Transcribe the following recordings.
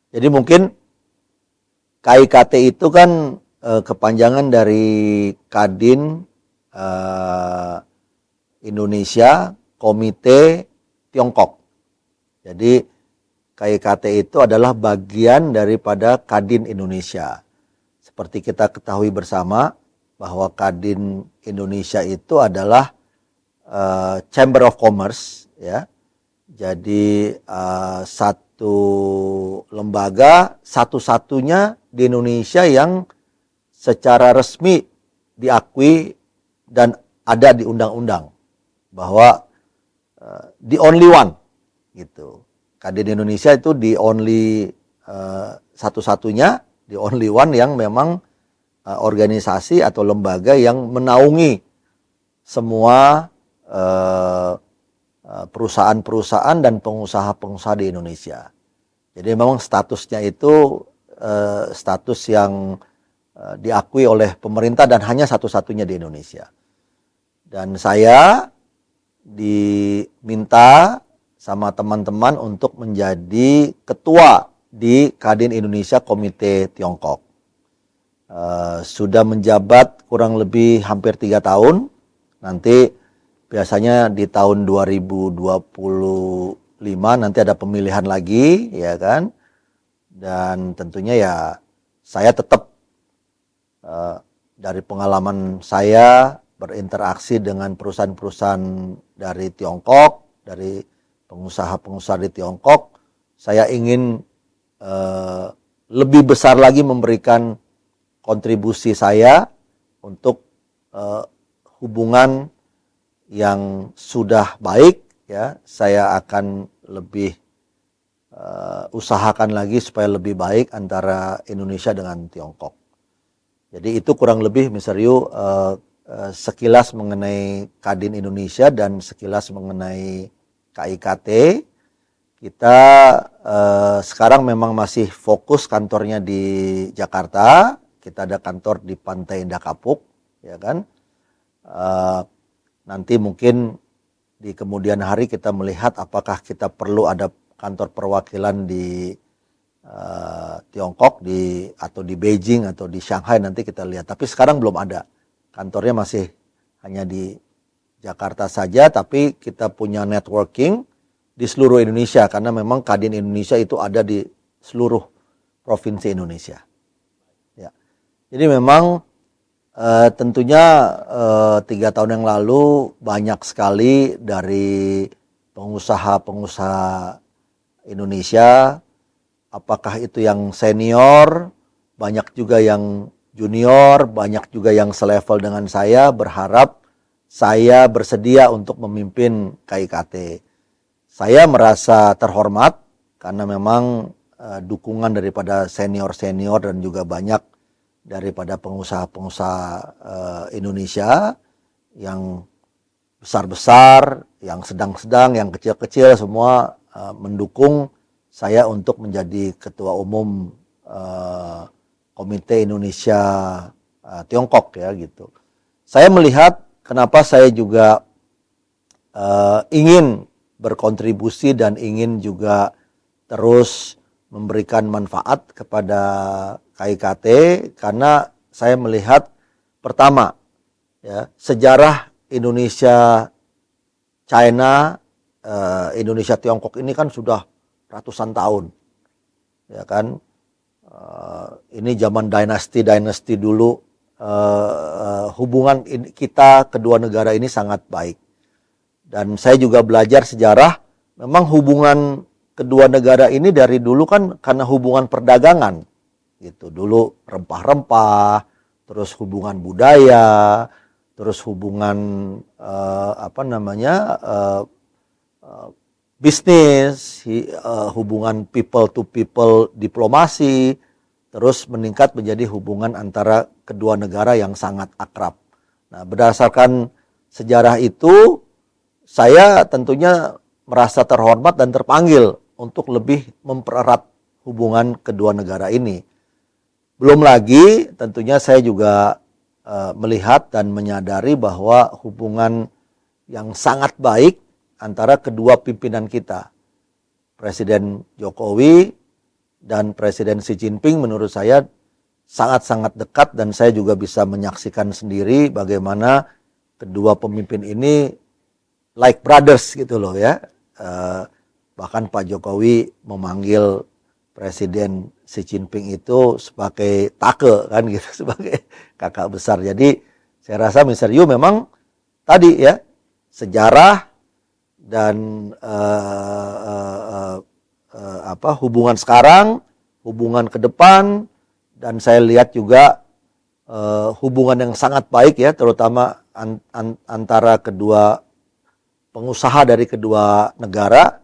Jadi mungkin KIKT itu kan kepanjangan dari Kadin Indonesia Komite Tiongkok. Jadi KIKT itu adalah bagian daripada Kadin Indonesia. Seperti kita ketahui bersama bahwa Kadin Indonesia itu adalah Chamber of Commerce, ya. Jadi satu lembaga satu-satunya di Indonesia yang secara resmi diakui dan ada di undang-undang bahwa the only one gitu. Kadin Indonesia itu the only satu-satunya, the only one yang memang organisasi atau lembaga yang menaungi semua perusahaan-perusahaan dan pengusaha-pengusaha di Indonesia. Jadi memang statusnya itu status yang diakui oleh pemerintah dan hanya satu-satunya di Indonesia. Dan saya diminta sama teman-teman untuk menjadi ketua di Kadin Indonesia Komite Tiongkok. Sudah menjabat kurang lebih hampir 3 tahun. Nanti biasanya di tahun 2025 nanti ada pemilihan lagi, ya kan? Dan tentunya ya saya tetap dari pengalaman saya berinteraksi dengan perusahaan-perusahaan dari Tiongkok, dari pengusaha-pengusaha di Tiongkok, saya ingin lebih besar lagi memberikan kontribusi saya untuk hubungan yang sudah baik, ya. Saya akan lebih usahakan lagi supaya lebih baik antara Indonesia dengan Tiongkok. Jadi itu kurang lebih Mr. Yu sekilas mengenai Kadin Indonesia dan sekilas mengenai KIKT. Kita sekarang memang masih fokus kantornya di Jakarta. Kita ada kantor di Pantai Indah Kapuk, ya kan. Nanti mungkin di kemudian hari kita melihat apakah kita perlu ada kantor perwakilan di Tiongkok atau di Beijing atau di Shanghai, nanti kita lihat. Tapi sekarang belum ada. Kantornya masih hanya di Jakarta saja, tapi kita punya networking di seluruh Indonesia karena memang Kadin Indonesia itu ada di seluruh provinsi Indonesia. Ya. Jadi memang tentunya 3 tahun yang lalu banyak sekali dari pengusaha-pengusaha Indonesia, apakah itu yang senior, banyak juga yang junior, banyak juga yang selevel dengan saya, berharap saya bersedia untuk memimpin KIKT. Saya merasa terhormat karena memang dukungan daripada senior-senior dan juga banyak daripada pengusaha-pengusaha Indonesia yang besar-besar, yang sedang-sedang, yang kecil-kecil semua mendukung saya untuk menjadi ketua umum Komite Indonesia Tiongkok, ya gitu. Saya melihat kenapa saya juga ingin berkontribusi dan ingin juga terus memberikan manfaat kepada KIKT karena saya melihat pertama, ya, sejarah Indonesia China, Indonesia Tiongkok ini kan sudah ratusan tahun, ya kan. Ini zaman dinasti dulu, hubungan kita kedua negara ini sangat baik. Dan saya juga belajar sejarah, memang hubungan kedua negara ini dari dulu kan karena hubungan perdagangan gitu. Dulu rempah-rempah, terus hubungan budaya, terus hubungan bisnis, hubungan people to people diplomasi, terus meningkat menjadi hubungan antara kedua negara yang sangat akrab. Nah, berdasarkan sejarah itu, saya tentunya merasa terhormat dan terpanggil untuk lebih mempererat hubungan kedua negara ini. Belum lagi tentunya saya juga melihat dan menyadari bahwa hubungan yang sangat baik antara kedua pimpinan kita, Presiden Jokowi dan Presiden Xi Jinping menurut saya sangat-sangat dekat, dan saya juga bisa menyaksikan sendiri bagaimana kedua pemimpin ini like brothers gitu loh ya. Bahkan Pak Jokowi memanggil Presiden Xi Jinping itu sebagai take kan gitu, sebagai kakak besar. Jadi saya rasa Mr. Yu memang tadi ya, sejarah dan hubungan sekarang, hubungan ke depan, dan saya lihat juga hubungan yang sangat baik ya, terutama antara kedua pengusaha dari kedua negara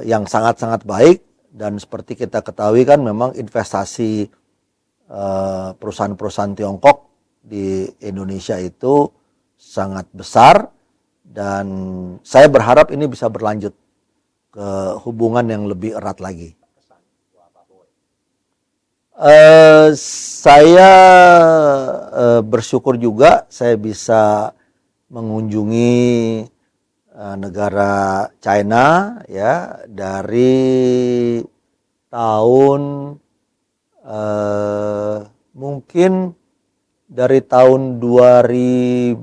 yang sangat-sangat baik. Dan seperti kita ketahui kan memang investasi perusahaan-perusahaan Tiongkok di Indonesia itu sangat besar, dan saya berharap ini bisa berlanjut ke hubungan yang lebih erat lagi. Saya bersyukur juga saya bisa mengunjungi negara China ya dari tahun mungkin dari tahun 2002,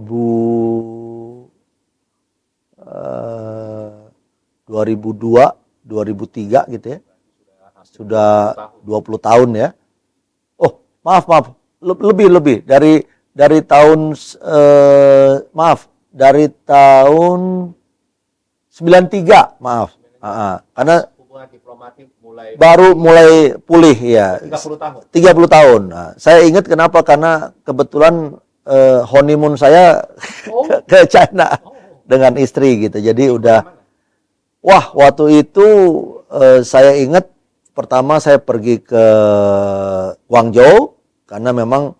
2003 gitu ya. Sudah 20 tahun ya. Oh, maaf. Lebih dari tahun dari tahun 93, maaf. Karena hubungan diplomatik baru mulai pulih ya. 30 tahun. 30 tahun. Nah, saya ingat kenapa, karena kebetulan honeymoon saya ke China dengan istri gitu. Jadi waktu itu saya ingat pertama saya pergi ke Guangzhou, karena memang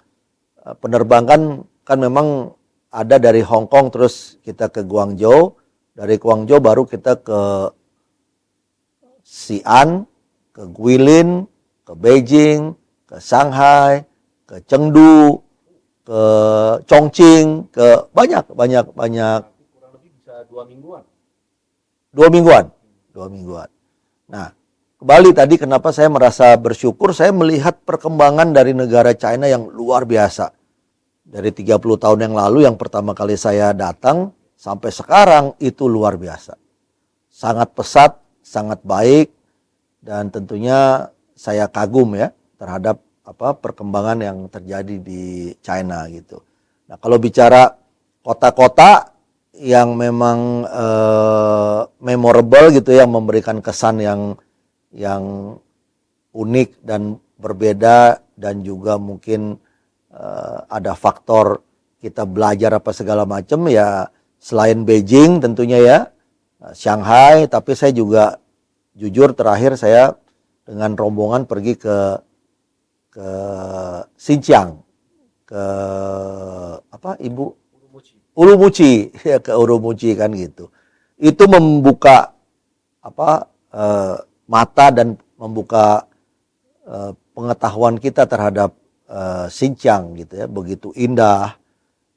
penerbangan kan memang ada dari Hong Kong terus kita ke Guangzhou, dari Guangzhou baru kita ke Xi'an, ke Guilin, ke Beijing, ke Shanghai, ke Chengdu, ke Chongqing, ke banyak. Kurang lebih bisa 2 mingguan. 2 mingguan. Nah, kembali tadi kenapa saya merasa bersyukur, saya melihat perkembangan dari negara China yang luar biasa. Dari 30 tahun yang lalu yang pertama kali saya datang sampai sekarang itu luar biasa. Sangat pesat, sangat baik, dan tentunya saya kagum ya terhadap perkembangan yang terjadi di China gitu. Nah, kalau bicara kota-kota yang memang memorable gitu, yang memberikan kesan yang unik dan berbeda, dan juga mungkin ada faktor kita belajar apa segala macam ya, selain Beijing tentunya ya, Shanghai, tapi saya juga jujur terakhir saya dengan rombongan pergi ke Xinjiang, ke Urumqi ya, ke Urumqi kan gitu. Itu membuka mata dan membuka pengetahuan kita terhadap Xinjiang gitu ya. Begitu indah,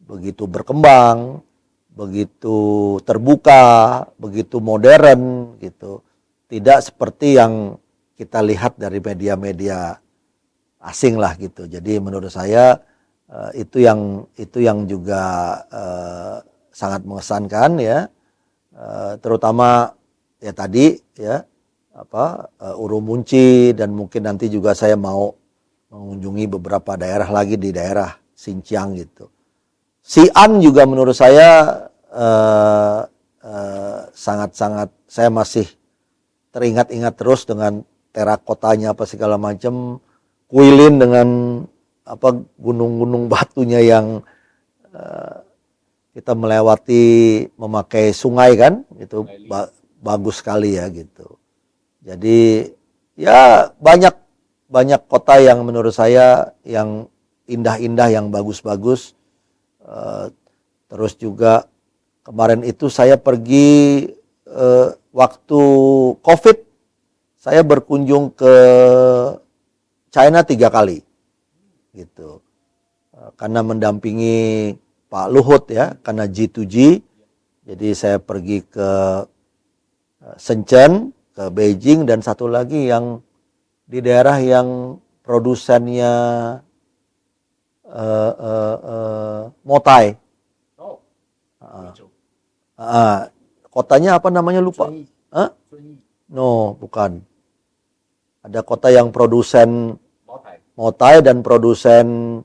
begitu berkembang, begitu terbuka, begitu modern gitu. Tidak seperti yang kita lihat dari media-media asing lah gitu. Jadi menurut saya itu yang juga sangat mengesankan ya, terutama ya tadi ya Urumqi, dan mungkin nanti juga saya mau mengunjungi beberapa daerah lagi di daerah Xinjiang gitu. Xi'an juga menurut saya sangat-sangat, saya masih teringat-ingat terus dengan terakotanya apa segala macam. Guilin dengan gunung-gunung batunya yang kita melewati memakai sungai kan, itu bagus sekali ya gitu. Jadi ya banyak kota yang menurut saya yang indah-indah, yang bagus-bagus. Terus juga kemarin itu saya pergi waktu COVID, saya berkunjung ke China 3 kali gitu, karena mendampingi Pak Luhut ya, karena G2G. Jadi saya pergi ke Shenzhen, ke Beijing, dan satu lagi yang di daerah yang produsennya Motai. Oh, Ah, Guizhou. kotanya apa namanya lupa? Zunyi. Hah? Zunyi. No, bukan. Ada kota yang produsen Motai. Motai dan produsen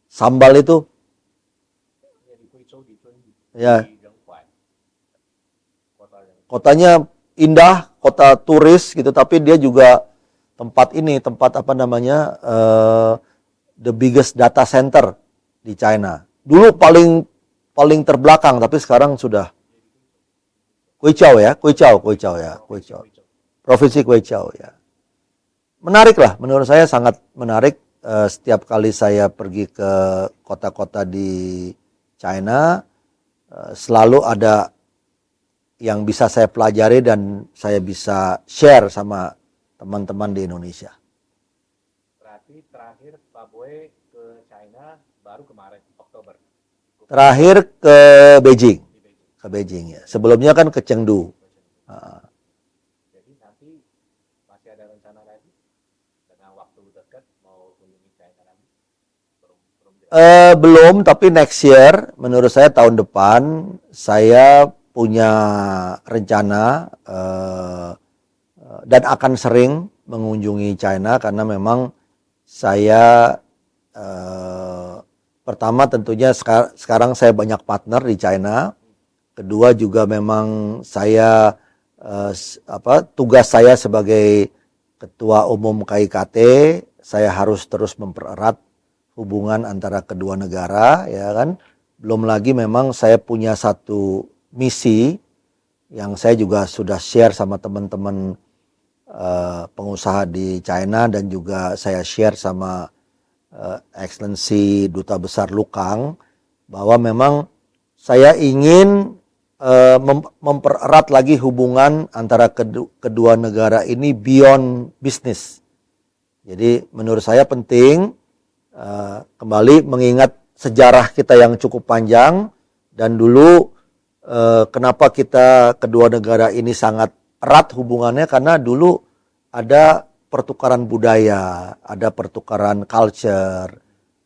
sambal itu. Ya, di Guizhou, di Zunyi. Ya. Di Rengguan. Kota yang Kotanya indah, kota turis gitu, tapi dia juga tempat apa namanya, the biggest data center di China. Dulu paling terbelakang, tapi sekarang sudah Guizhou ya, Guizhou. Provinsi Guizhou ya. Menarik lah, menurut saya sangat menarik. Setiap kali saya pergi ke kota-kota di China, selalu ada yang bisa saya pelajari dan saya bisa share sama teman-teman di Indonesia. Berarti terakhir Pak Boy ke China baru kemarin, Oktober. Terakhir ke Beijing. Di Beijing. Ke Beijing ya. Sebelumnya kan ke Chengdu. Jadi nanti masih ada rencana lagi dengan waktu dekat mau kunjungi China lagi? Belum, tapi next year, menurut saya tahun depan, saya punya rencana dan akan sering mengunjungi China karena memang saya pertama tentunya sekarang saya banyak partner di China. Kedua juga memang saya tugas saya sebagai ketua umum KIKT, saya harus terus mempererat hubungan antara kedua negara, ya kan. Belum lagi memang saya punya satu misi yang saya juga sudah share sama teman-teman pengusaha di China dan juga saya share sama Excellency Duta Besar Lukang bahwa memang saya ingin mempererat lagi hubungan antara kedua negara ini beyond business. Jadi menurut saya penting kembali mengingat sejarah kita yang cukup panjang dan dulu kenapa kita kedua negara ini sangat erat hubungannya karena dulu ada pertukaran budaya, ada pertukaran culture,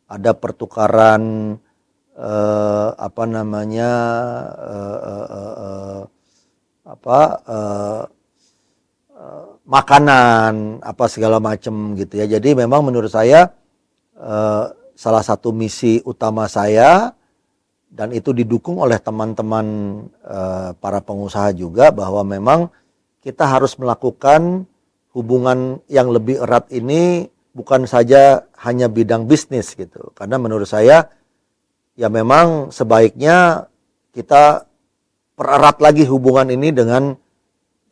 ada pertukaran makanan, apa segala macam gitu ya. Jadi memang menurut saya salah satu misi utama saya dan itu didukung oleh teman-teman para pengusaha juga bahwa memang kita harus melakukan hubungan yang lebih erat ini bukan saja hanya bidang bisnis gitu. Karena menurut saya ya memang sebaiknya kita pererat lagi hubungan ini dengan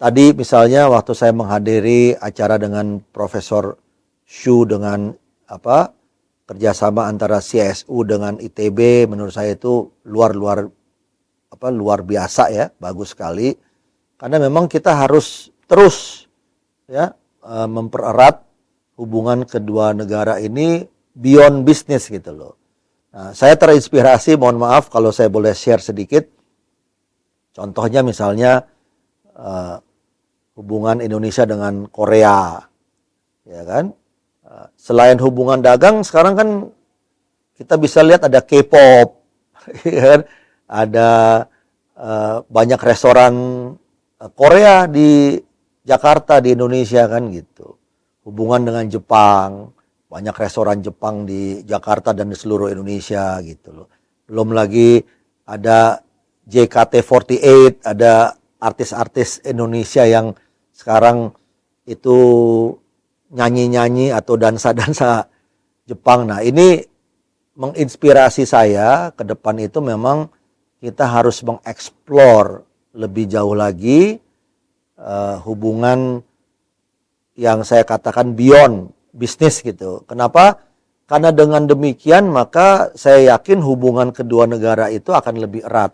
tadi misalnya waktu saya menghadiri acara dengan Profesor Xu dengan kerjasama antara CSU dengan ITB, menurut saya itu luar biasa ya, bagus sekali. Karena memang kita harus terus ya mempererat hubungan kedua negara ini beyond business gitu loh. Nah, saya terinspirasi, mohon maaf kalau saya boleh share sedikit. Contohnya misalnya hubungan Indonesia dengan Korea, ya kan? Selain hubungan dagang, sekarang kan kita bisa lihat ada K-pop, ya kan? Ada banyak restoran Korea di Jakarta, di Indonesia kan gitu. Hubungan dengan Jepang, banyak restoran Jepang di Jakarta dan di seluruh Indonesia gitu loh. Belum lagi ada JKT48, ada artis-artis Indonesia yang sekarang itu nyanyi-nyanyi atau dansa-dansa Jepang. Nah, ini menginspirasi saya ke depan itu memang kita harus mengeksplor lebih jauh lagi hubungan yang saya katakan beyond bisnis gitu. Kenapa? Karena dengan demikian maka saya yakin hubungan kedua negara itu akan lebih erat.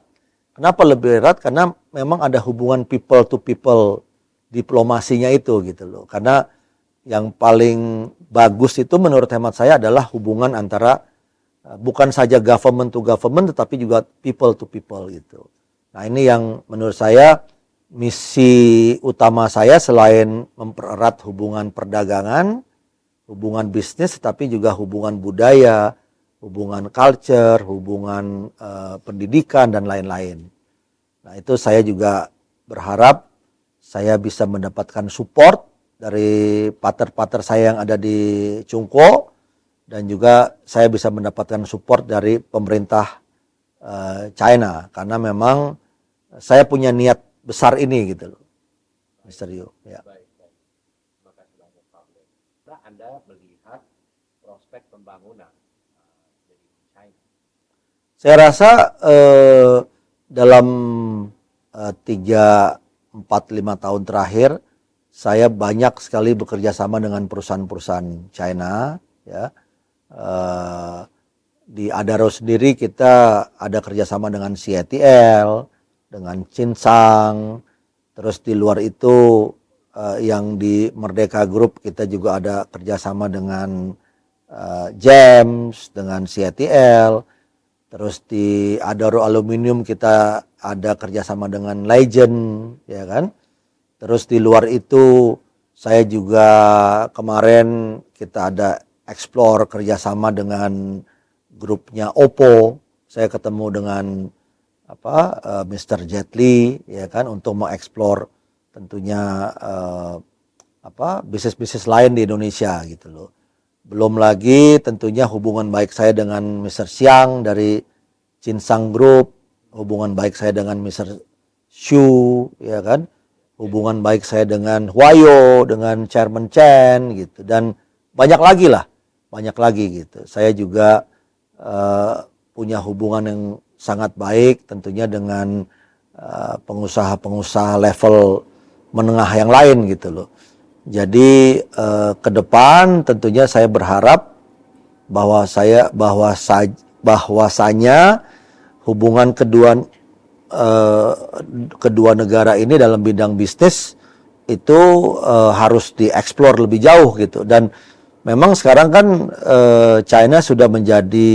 Kenapa lebih erat? Karena memang ada hubungan people to people diplomasinya itu gitu loh. Karena yang paling bagus itu menurut hemat saya adalah hubungan antara bukan saja government to government tetapi juga people to people gitu. Nah, ini yang menurut saya misi utama saya selain mempererat hubungan perdagangan hubungan bisnis, tapi juga hubungan budaya, hubungan culture, hubungan pendidikan dan lain-lain. Nah, itu saya juga berharap saya bisa mendapatkan support dari partner-partner saya yang ada di Chungko, dan juga saya bisa mendapatkan support dari pemerintah China, karena memang saya punya niat besar ini gitu loh, Mr. Yu. Ya. Baik. Terima kasih banyak Pak Glenn. Nah, Anda melihat prospek pembangunan jadi China. Saya rasa dalam 3, 4, 5 tahun terakhir saya banyak sekali bekerja sama dengan perusahaan-perusahaan China, ya. Di Adaro sendiri kita ada kerjasama dengan CATL, dengan Cinsang, terus di luar itu yang di Merdeka Group kita juga ada kerjasama dengan GEMS, dengan CATL, terus di Adaro Aluminium kita ada kerjasama dengan Legend, ya kan. Terus di luar itu saya juga kemarin kita ada explore kerjasama dengan grupnya Oppo. Saya ketemu dengan Mr. Jet Li, ya kan, untuk mengeksplor tentunya bisnis-bisnis lain di Indonesia gitu loh. Belum lagi tentunya hubungan baik saya dengan Mr. Xiang dari Cinsang Group, hubungan baik saya dengan Mr. Xu, ya kan, hubungan baik saya dengan Huayo, dengan Chairman Chen gitu, dan banyak lagi gitu. Saya juga punya hubungan yang sangat baik tentunya dengan pengusaha-pengusaha level menengah yang lain gitu loh. Jadi ke depan tentunya saya berharap bahwasanya hubungan kedua negara ini dalam bidang bisnis itu harus dieksplor lebih jauh gitu. Dan memang sekarang kan China sudah menjadi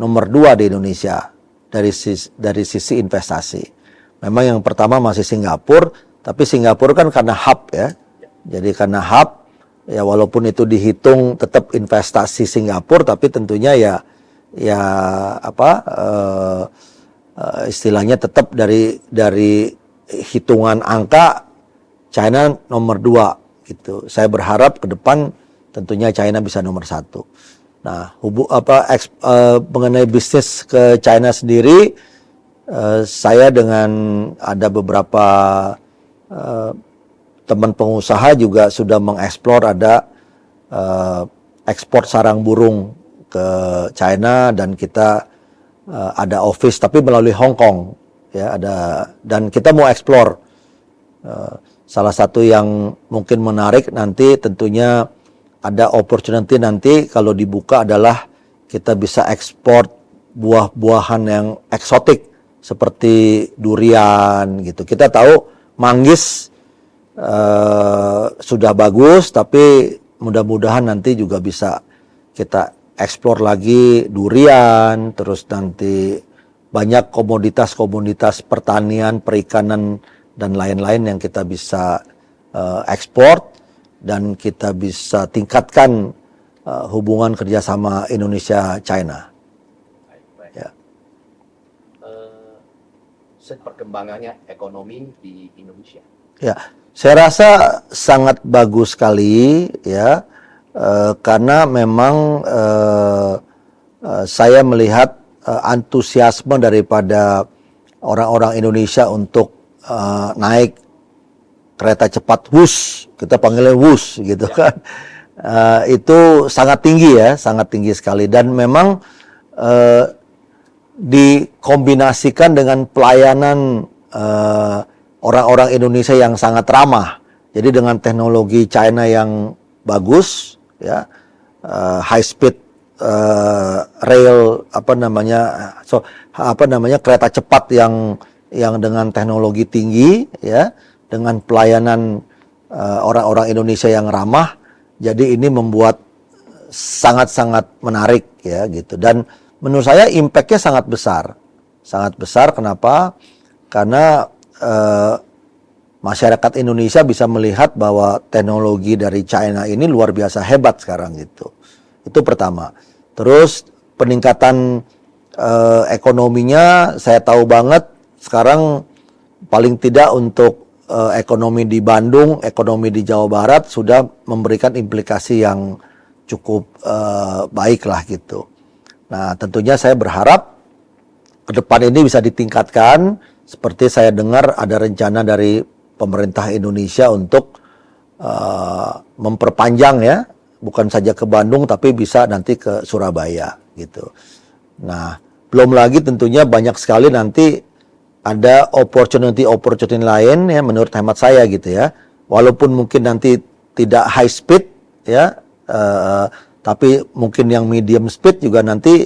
nomor 2 di Indonesia dari sisi investasi. Memang yang pertama masih Singapura, tapi Singapura kan karena hub ya. Jadi karena hub ya, walaupun itu dihitung tetap investasi Singapura, tapi tentunya istilahnya tetap dari hitungan angka China nomor 2 gitu. Saya berharap ke depan tentunya China bisa nomor 1. Nah, mengenai bisnis ke China sendiri, saya dengan ada beberapa teman pengusaha juga sudah mengeksplor ada ekspor sarang burung ke China, dan kita ada office tapi melalui Hong Kong ya, dan kita mau eksplor. Salah satu yang mungkin menarik nanti tentunya ada opportunity nanti kalau dibuka adalah kita bisa ekspor buah-buahan yang eksotik seperti durian gitu. Kita tahu manggis sudah bagus, tapi mudah-mudahan nanti juga bisa kita eksplor lagi durian, terus nanti banyak komoditas-komoditas pertanian, perikanan dan lain-lain yang kita bisa ekspor, dan kita bisa tingkatkan hubungan kerjasama Indonesia-China. Baik. Ya. Perkembangannya ekonomi di Indonesia. Ya, saya rasa sangat bagus sekali ya, karena memang saya melihat antusiasme daripada orang-orang Indonesia untuk naik kereta cepat WUS, kita panggilnya WUS gitu kan, itu sangat tinggi ya, sangat tinggi sekali, dan memang dikombinasikan dengan pelayanan orang-orang Indonesia yang sangat ramah. Jadi dengan teknologi China yang bagus ya, high speed rail kereta cepat yang dengan teknologi tinggi ya, dengan pelayanan orang-orang Indonesia yang ramah. Jadi ini membuat sangat-sangat menarik ya gitu, dan menurut saya impact-nya sangat besar. Kenapa? Karena masyarakat Indonesia bisa melihat bahwa teknologi dari China ini luar biasa hebat sekarang gitu. Itu pertama. Terus peningkatan ekonominya saya tahu banget sekarang paling tidak untuk ekonomi di Bandung, ekonomi di Jawa Barat sudah memberikan implikasi yang cukup baik lah gitu. Nah tentunya saya berharap ke depan ini bisa ditingkatkan, seperti saya dengar ada rencana dari pemerintah Indonesia untuk memperpanjang ya, bukan saja ke Bandung tapi bisa nanti ke Surabaya gitu. Nah, belum lagi tentunya banyak sekali nanti ada opportunity lain ya menurut hemat saya gitu ya. Walaupun mungkin nanti tidak high speed ya, tapi mungkin yang medium speed juga nanti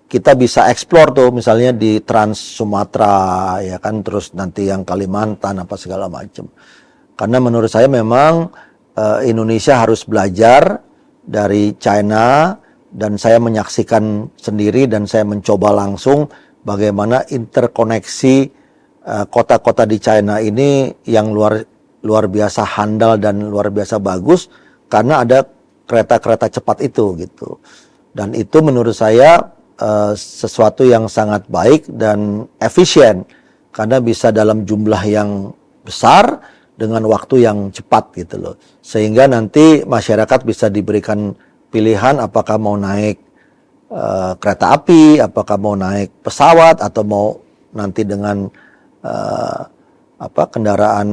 kita bisa explore tuh, misalnya di Trans Sumatera ya kan, terus nanti yang Kalimantan apa segala macam. Karena menurut saya memang Indonesia harus belajar dari China, dan saya menyaksikan sendiri dan saya mencoba langsung bagaimana interkoneksi kota-kota di China ini yang luar biasa handal dan luar biasa bagus karena ada kereta-kereta cepat itu gitu. Dan itu menurut saya sesuatu yang sangat baik dan efisien karena bisa dalam jumlah yang besar dengan waktu yang cepat gitu loh. Sehingga nanti masyarakat bisa diberikan pilihan apakah mau naik kereta api, apakah mau naik pesawat atau mau nanti dengan kendaraan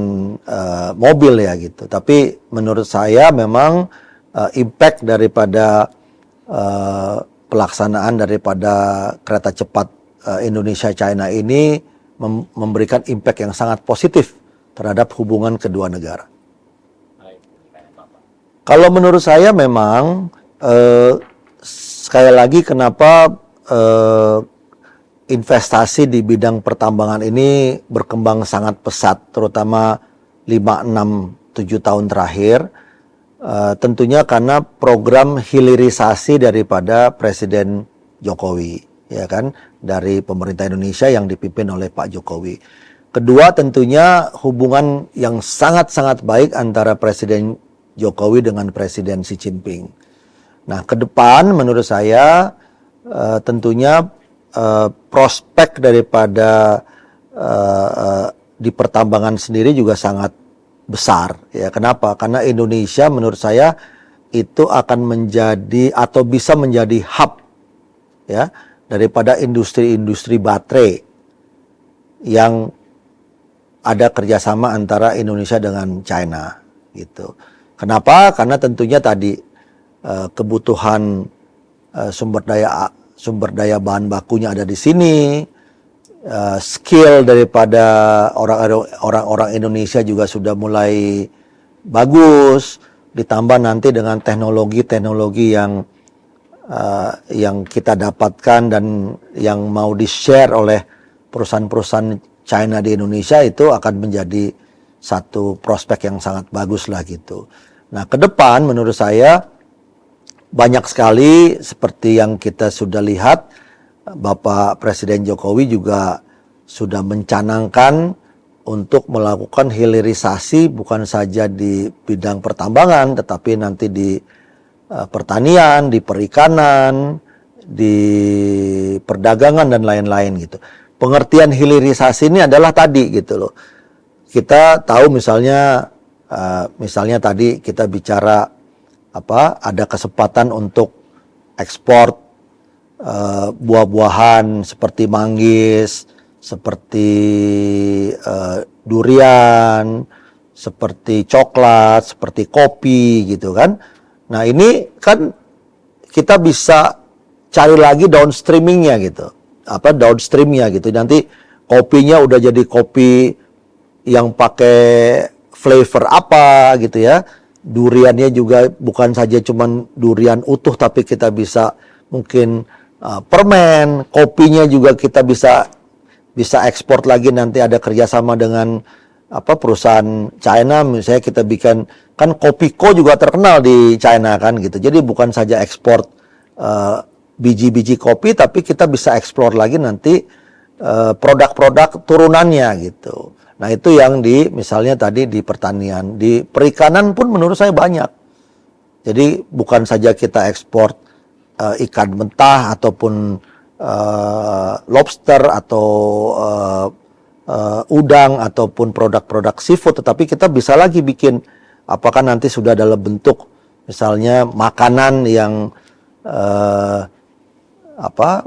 mobil ya gitu. Tapi menurut saya memang impact daripada pelaksanaan daripada kereta cepat Indonesia China ini memberikan impact yang sangat positif terhadap hubungan kedua negara. Kalau menurut saya memang sekali lagi kenapa investasi di bidang pertambangan ini berkembang sangat pesat, terutama 5, 6, 7 tahun terakhir. Tentunya karena program hilirisasi daripada Presiden Jokowi, ya kan, dari pemerintah Indonesia yang dipimpin oleh Pak Jokowi. Kedua, tentunya hubungan yang sangat-sangat baik antara Presiden Jokowi dengan Presiden Xi Jinping. Nah, ke depan menurut saya tentunya prospek daripada di pertambangan sendiri juga sangat besar ya. Kenapa? Karena Indonesia menurut saya itu akan menjadi atau bisa menjadi hub ya daripada industri-industri baterai yang ada kerjasama antara Indonesia dengan China gitu. Kenapa? Karena tentunya tadi kebutuhan sumber daya bahan bakunya ada di sini. Skill daripada orang-orang Indonesia juga sudah mulai bagus, ditambah nanti dengan teknologi yang kita dapatkan dan yang mau di-share oleh perusahaan-perusahaan China di Indonesia, itu akan menjadi satu prospek yang sangat bagus lah gitu. Nah, ke depan menurut saya banyak sekali seperti yang kita sudah lihat, Bapak Presiden Jokowi juga sudah mencanangkan untuk melakukan hilirisasi bukan saja di bidang pertambangan, tetapi nanti di pertanian, di perikanan, di perdagangan dan lain-lain gitu. Pengertian hilirisasi ini adalah tadi gitu loh. Kita tahu misalnya tadi kita bicara ada kesempatan untuk ekspor buah-buahan seperti manggis, seperti durian, seperti coklat, seperti kopi gitu kan. Nah ini kan kita bisa cari lagi downstreamingnya gitu, downstreamnya gitu. Nanti kopinya udah jadi kopi yang pakai flavor apa gitu ya. Duriannya juga bukan saja cuman durian utuh, tapi kita bisa mungkin permen, kopinya juga kita bisa ekspor lagi, nanti ada kerjasama dengan perusahaan China, misalnya kita bikin, kan Kopiko juga terkenal di China kan gitu, jadi bukan saja ekspor biji-biji kopi, tapi kita bisa ekspor lagi nanti produk-produk turunannya gitu. Nah itu yang misalnya tadi di pertanian, di perikanan pun menurut saya banyak. Jadi bukan saja kita ekspor ikan mentah ataupun lobster atau udang ataupun produk-produk seafood, tetapi kita bisa lagi bikin, apakah nanti sudah dalam bentuk misalnya makanan yang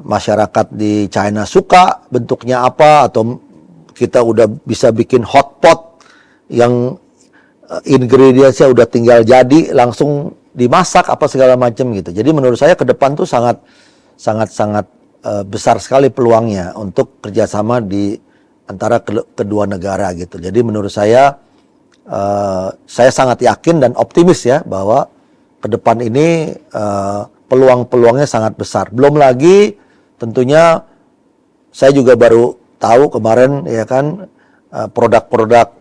masyarakat di China suka bentuknya apa, atau kita udah bisa bikin hotpot yang ingredientsnya udah tinggal jadi langsung dimasak apa segala macam gitu. Jadi menurut saya ke depan tuh sangat besar sekali peluangnya untuk kerjasama di antara kedua negara gitu. Jadi menurut saya sangat yakin dan optimis ya bahwa ke depan ini peluang-peluangnya sangat besar. Belum lagi tentunya saya juga baru tahu kemarin ya kan produk-produk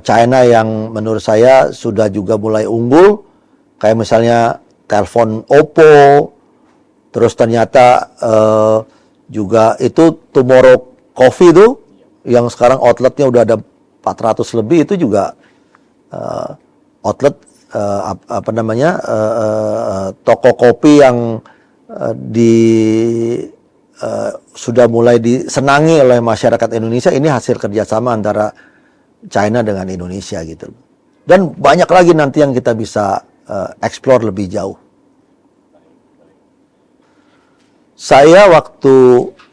China yang menurut saya sudah juga mulai unggul, kayak misalnya telepon Oppo, terus ternyata juga itu Tomorrow Coffee tuh yang sekarang outletnya udah ada 400 lebih, itu juga outlet toko kopi yang sudah mulai disenangi oleh masyarakat Indonesia. Ini hasil kerjasama antara China dengan Indonesia gitu. Dan banyak lagi nanti yang kita bisa explore lebih jauh. Saya waktu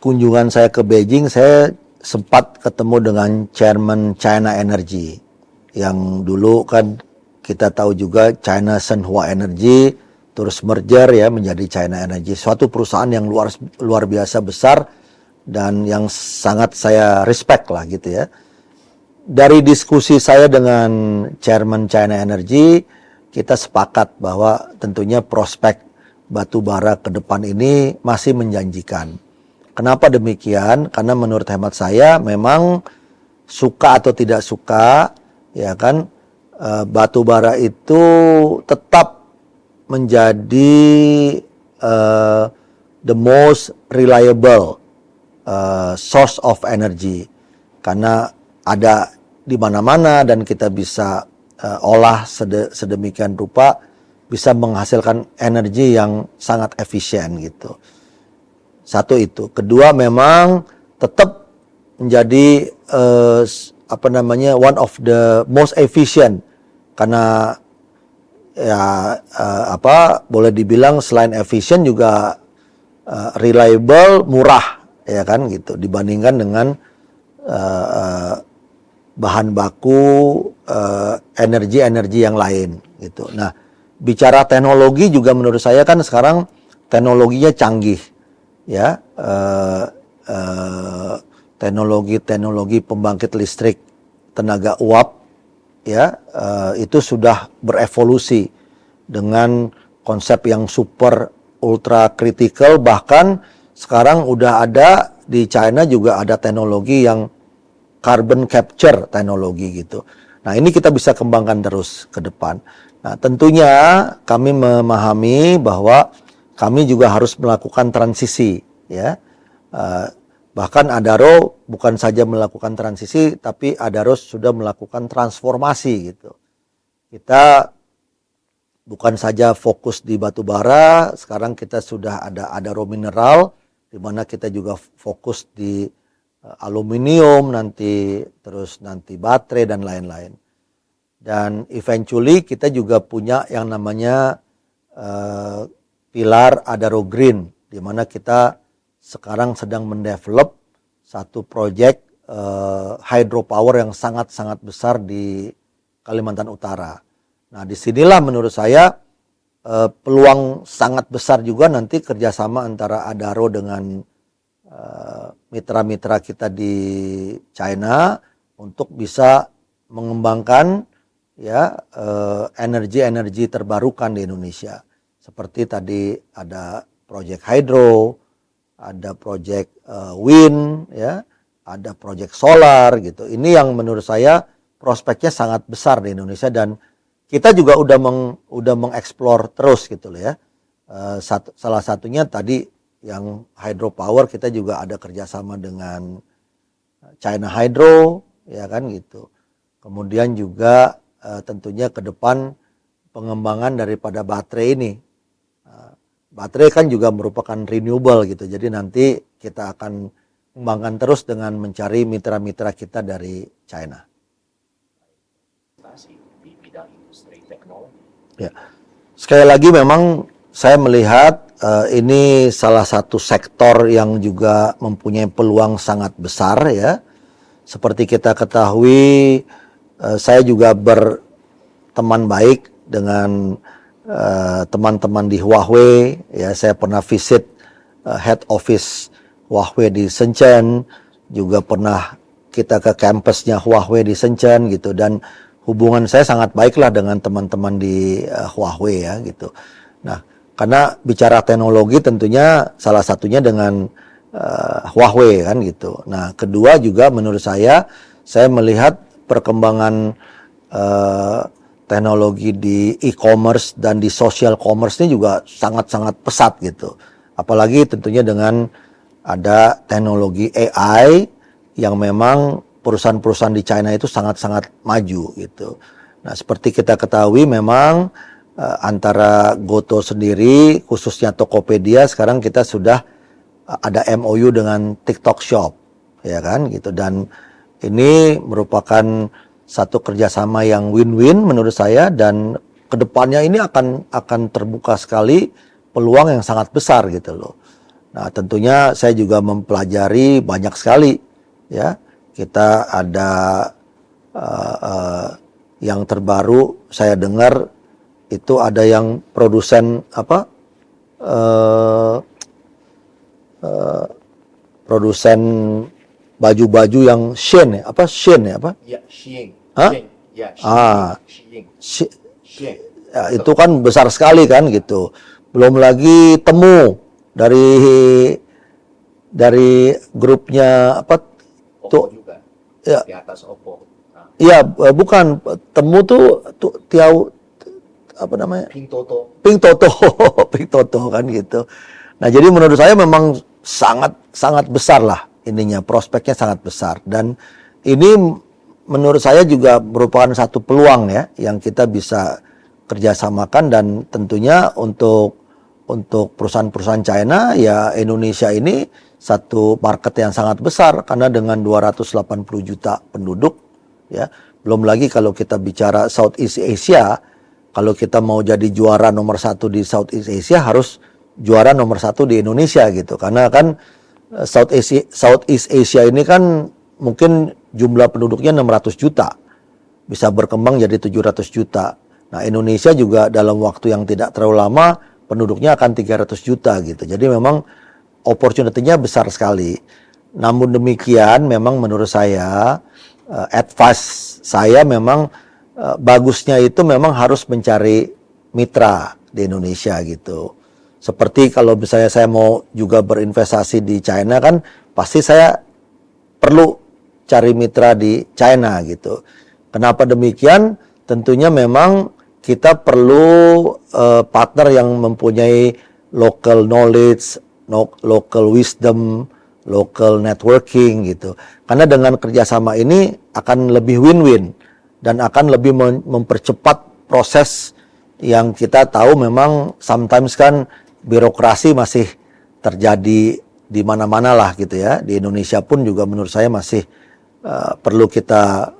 kunjungan saya ke Beijing, saya sempat ketemu dengan Chairman China Energy. Yang dulu kan kita tahu juga China Shenhua Energy terus merger ya menjadi China Energy, suatu perusahaan yang luar biasa besar dan yang sangat saya respect lah gitu ya. Dari diskusi saya dengan Chairman China Energy, kita sepakat bahwa tentunya prospek batu bara ke depan ini masih menjanjikan. Kenapa demikian? Karena menurut hemat saya memang suka atau tidak suka ya kan, batu bara itu tetap menjadi the most reliable source of energy, karena ada di mana-mana dan kita bisa olah sedemikian rupa bisa menghasilkan energi yang sangat efisien gitu. Satu itu. Kedua, memang tetap menjadi one of the most efficient, karena ya boleh dibilang selain efisien juga reliable, murah ya kan gitu dibandingkan dengan bahan baku energi yang lain gitu. Nah, bicara teknologi juga menurut saya kan sekarang teknologinya canggih ya, teknologi pembangkit listrik tenaga uap ya, itu sudah berevolusi dengan konsep yang super ultra critical. Bahkan sekarang udah ada di China juga ada teknologi yang carbon capture teknologi gitu. Nah, ini kita bisa kembangkan terus ke depan. Nah, tentunya kami memahami bahwa kami juga harus melakukan transisi ya. Bahkan Adaro bukan saja melakukan transisi, tapi Adaro sudah melakukan transformasi gitu. Kita bukan saja fokus di batu bara, sekarang kita sudah ada Adaro Mineral, di mana kita juga fokus di aluminium nanti, terus nanti baterai dan lain-lain. Dan eventually kita juga punya yang namanya pilar Adaro Green, di mana kita sekarang sedang mendevelop satu proyek hydropower yang sangat-sangat besar di Kalimantan Utara. Nah, disinilah menurut saya peluang sangat besar juga nanti kerjasama antara Adaro dengan mitra-mitra kita di China untuk bisa mengembangkan ya energi-energi terbarukan di Indonesia. Seperti tadi ada proyek hydro, ada proyek wind, ya, ada proyek solar gitu. Ini yang menurut saya prospeknya sangat besar di Indonesia dan kita juga udah mengeksplor terus gitu loh ya. Salah satunya tadi yang hydropower, kita juga ada kerjasama dengan China Hydro, ya kan gitu. Kemudian juga tentunya ke depan pengembangan daripada baterai ini. Baterai kan juga merupakan renewable gitu. Jadi nanti kita akan kembangkan terus dengan mencari mitra-mitra kita dari China. Di bidang industri teknologi. Ya. Sekali lagi memang saya melihat ini salah satu sektor yang juga mempunyai peluang sangat besar ya. Seperti kita ketahui, saya juga berteman baik dengan teman-teman di Huawei. Ya, saya pernah visit head office Huawei di Shenzhen, juga pernah kita ke kampusnya Huawei di Shenzhen gitu, dan hubungan saya sangat baiklah dengan teman-teman di Huawei ya gitu. Nah, karena bicara teknologi tentunya salah satunya dengan Huawei kan gitu. Nah, kedua juga menurut saya melihat perkembangan teknologi di e-commerce dan di social commerce ini juga sangat-sangat pesat gitu. Apalagi tentunya dengan ada teknologi AI yang memang perusahaan-perusahaan di China itu sangat-sangat maju gitu. Nah, seperti kita ketahui memang antara Goto sendiri, khususnya Tokopedia, sekarang kita sudah ada MOU dengan TikTok Shop, ya kan gitu. Dan ini merupakan satu kerjasama yang win-win menurut saya, dan kedepannya ini akan terbuka sekali peluang yang sangat besar gitu loh. Nah, tentunya saya juga mempelajari banyak sekali ya. Kita ada yang terbaru saya dengar itu ada yang produsen apa? Produsen baju-baju yang Shein ya, apa Shein ya apa? Ya, Shein. Hah? Shein. Ya, Shein. Shein. Ya, itu kan besar sekali kan gitu. Belum lagi Temu dari grupnya apa Oppo tuh? juga. Ya, Di atas Oppo. Nah, iya bukan Temu tuh Tiao apa namanya? Pintoto. Pink Toto, Pink Toto kan gitu. Nah, jadi menurut saya memang sangat besar lah ininya, prospeknya sangat besar, dan ini menurut saya juga merupakan satu peluang ya yang kita bisa kerjasamakan. Dan tentunya untuk perusahaan-perusahaan China ya, Indonesia ini satu market yang sangat besar karena dengan 280 juta penduduk ya. Belum lagi kalau kita bicara Southeast Asia, kalau kita mau jadi juara nomor 1 di Southeast Asia harus juara nomor 1 di Indonesia gitu. Karena kan Southeast Asia ini kan mungkin jumlah penduduknya 600 juta. Bisa berkembang jadi 700 juta. Nah, Indonesia juga dalam waktu yang tidak terlalu lama penduduknya akan 300 juta gitu. Jadi memang opportunity-nya besar sekali. Namun demikian memang menurut saya advice saya memang bagusnya itu memang harus mencari mitra di Indonesia gitu. Seperti kalau misalnya saya mau juga berinvestasi di China kan pasti saya perlu cari mitra di China gitu. Kenapa demikian? Tentunya memang kita perlu partner yang mempunyai local knowledge, local wisdom, local networking gitu. Karena dengan kerjasama ini akan lebih win-win dan akan lebih mempercepat proses yang kita tahu memang sometimes kan birokrasi masih terjadi di mana-mana lah gitu ya. Di Indonesia pun juga menurut saya masih perlu kita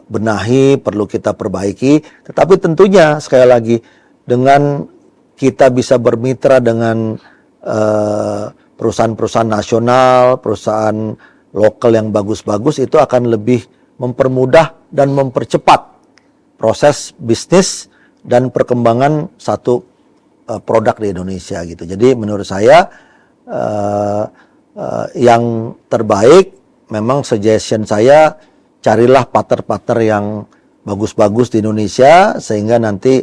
benahi, perlu kita perbaiki. Tetapi tentunya sekali lagi dengan kita bisa bermitra dengan perusahaan-perusahaan nasional, perusahaan lokal yang bagus-bagus, itu akan lebih mempermudah dan mempercepat proses bisnis dan perkembangan satu produk di Indonesia gitu. Jadi menurut saya yang terbaik memang suggestion saya, carilah partner-partner yang bagus-bagus di Indonesia sehingga nanti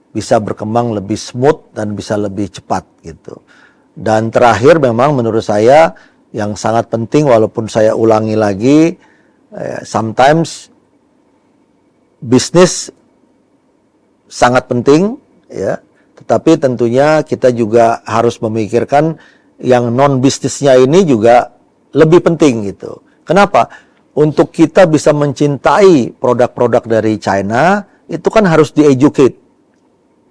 bisa berkembang lebih smooth dan bisa lebih cepat gitu. Dan terakhir memang menurut saya yang sangat penting, walaupun saya ulangi lagi, sometimes bisnis sangat penting ya, tetapi tentunya kita juga harus memikirkan yang non bisnisnya ini juga lebih penting gitu. Kenapa? untuk kita bisa mencintai produk-produk dari China, itu kan harus di-educate,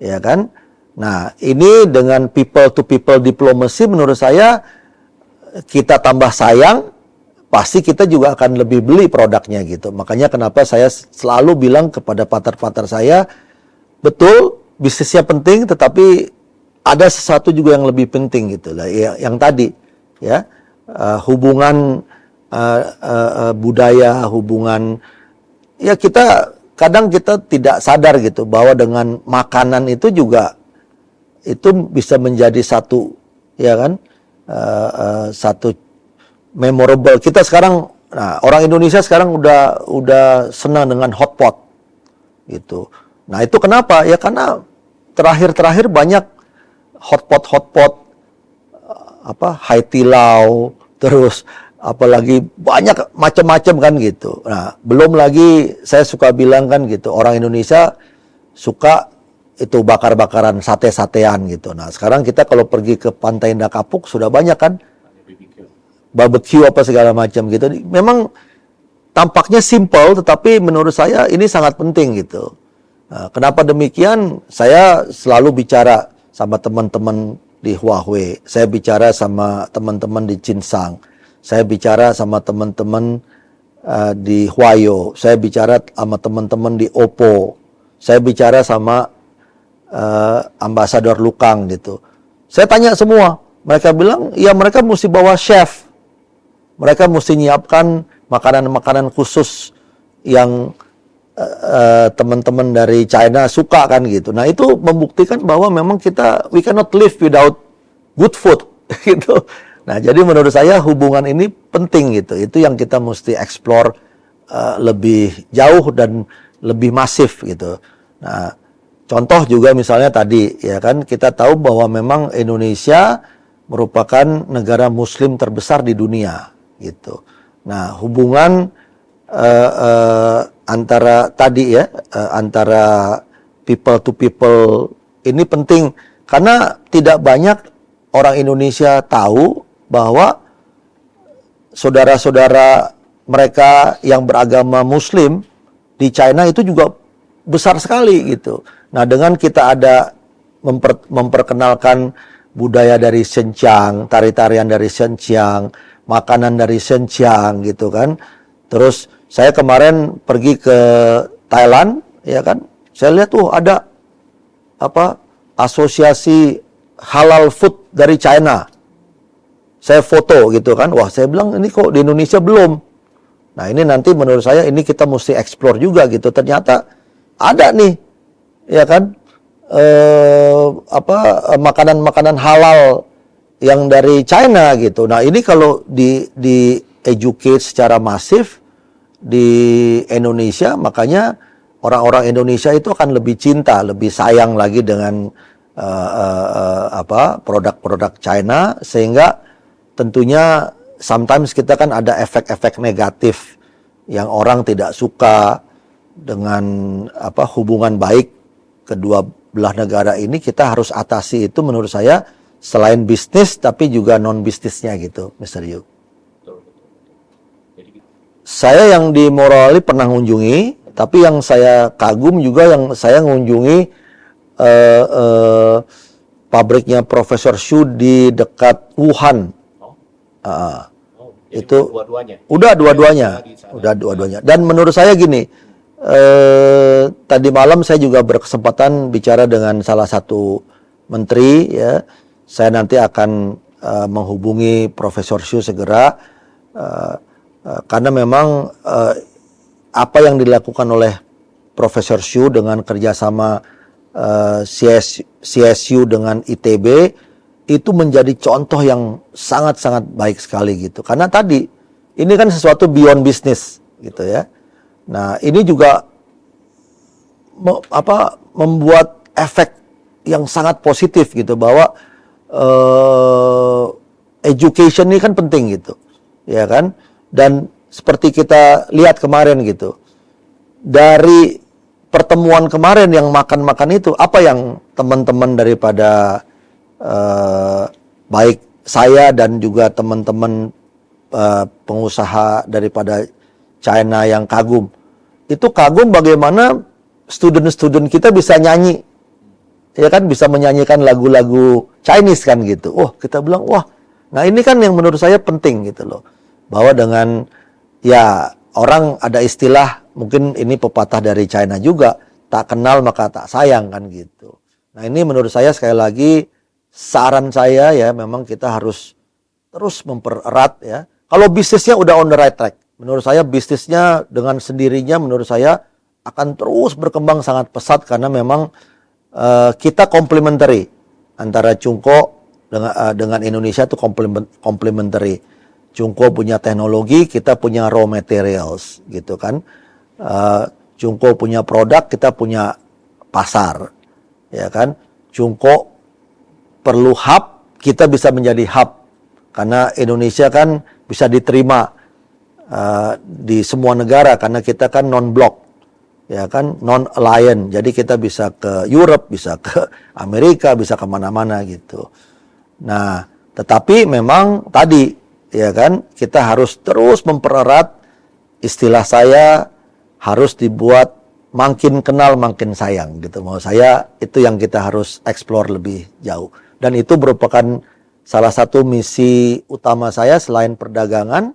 ya kan? Nah, ini dengan people to people diplomacy menurut saya kita tambah sayang, pasti kita juga akan lebih beli produknya gitu. Makanya kenapa saya selalu bilang kepada partner-partner saya, betul bisnisnya penting, tetapi ada sesuatu juga yang lebih penting gitu lah. Yang tadi, ya, hubungan budaya, hubungan, ya kadang kita tidak sadar gitu bahwa dengan makanan itu juga itu bisa menjadi satu, ya kan, satu memorable. Kita sekarang, nah, orang Indonesia sekarang udah senang dengan hotpot gitu. Nah, itu kenapa? Ya karena terakhir banyak hotpot Haitilao, terus apalagi banyak macam-macam kan gitu. Nah, belum lagi saya suka bilang kan gitu, orang Indonesia suka itu bakar-bakaran, sate-satean gitu. Nah, sekarang kita kalau pergi ke Pantai Indah Kapuk sudah banyak kan barbecue apa segala macam gitu. Memang tampaknya simple, tetapi menurut saya ini sangat penting gitu. Nah, kenapa demikian? Saya selalu bicara sama teman-teman di Huawei, saya bicara sama teman-teman di Cinsang, saya bicara sama teman-teman di Huayo, saya bicara sama teman-teman di Oppo, saya bicara sama ambasador Lukang gitu. Saya tanya semua, mereka bilang ya mereka mesti bawa chef, mereka mesti nyiapkan makanan-makanan khusus yang teman-teman dari China suka kan gitu. Nah, itu membuktikan bahwa memang we cannot live without good food gitu. Nah, jadi menurut saya hubungan ini penting gitu. Itu yang kita mesti explore lebih jauh dan lebih masif gitu. Nah, contoh juga misalnya tadi, ya kan, kita tahu bahwa memang Indonesia merupakan negara Muslim terbesar di dunia gitu. Nah, hubungan antara tadi ya, antara people to people ini penting karena tidak banyak orang Indonesia tahu bahwa saudara-saudara mereka yang beragama Muslim di China itu juga besar sekali gitu. Nah, dengan kita ada memperkenalkan budaya dari Xinjiang, tari-tarian dari Xinjiang, makanan dari Xinjiang gitu kan. Terus saya kemarin pergi ke Thailand, ya kan. Saya lihat tuh ada asosiasi halal food dari China. Saya foto gitu kan. Wah, saya bilang ini kok di Indonesia belum. Nah, ini nanti menurut saya ini kita mesti explore juga gitu. Ternyata ada nih, ya kan, makanan-makanan halal yang dari China gitu. Nah, ini kalau di educate secara masif di Indonesia, makanya orang-orang Indonesia itu akan lebih cinta, lebih sayang lagi dengan produk-produk China, sehingga tentunya sometimes kita kan ada efek-efek negatif yang orang tidak suka dengan hubungan baik kedua belah negara ini. Kita harus atasi itu menurut saya, selain bisnis tapi juga non bisnisnya gitu, Mr. Yu. Saya yang di Morowali pernah mengunjungi, tapi yang saya kagum juga yang saya mengunjungi pabriknya Profesor Xu di dekat Wuhan. Itu dua-duanya. Dan menurut saya gini, tadi malam saya juga berkesempatan bicara dengan salah satu menteri, ya. Saya nanti akan menghubungi Profesor Xu segera, karena memang apa yang dilakukan oleh Profesor Xu dengan kerjasama CSU dengan ITB itu menjadi contoh yang sangat-sangat baik sekali gitu. Karena tadi ini kan sesuatu beyond business gitu ya. Nah, ini juga membuat efek yang sangat positif gitu, bahwa education ini kan penting gitu, ya kan? Dan seperti kita lihat kemarin gitu, dari pertemuan kemarin yang makan-makan itu, apa yang teman-teman daripada baik saya dan juga teman-teman pengusaha daripada China yang kagum. Itu kagum bagaimana student-student kita bisa nyanyi. Ya kan, bisa menyanyikan lagu-lagu Chinese kan gitu. Oh, kita bilang, wah, nah ini kan yang menurut saya penting gitu loh. Bahwa dengan, ya orang ada istilah, mungkin ini pepatah dari China juga, tak kenal maka tak sayang kan gitu. Nah ini menurut saya sekali lagi, saran saya ya, memang kita harus terus mempererat ya. Kalau bisnisnya udah on the right track, menurut saya bisnisnya dengan sendirinya menurut saya akan terus berkembang sangat pesat karena memang kita complementary antara Chungko dengan Indonesia itu complementary. Chungko punya teknologi, kita punya raw materials gitu kan. Chungko punya produk, kita punya pasar, ya kan. Chungko perlu hub, kita bisa menjadi hub karena Indonesia kan bisa diterima di semua negara karena kita kan non-blok. Ya kan, non-alien, jadi kita bisa ke Europe, bisa ke Amerika, bisa kemana-mana gitu. Nah, tetapi memang tadi, ya kan, kita harus terus mempererat, istilah saya harus dibuat makin kenal makin sayang gitu. Mau saya itu yang kita harus explore lebih jauh. Dan itu merupakan salah satu misi utama saya selain perdagangan,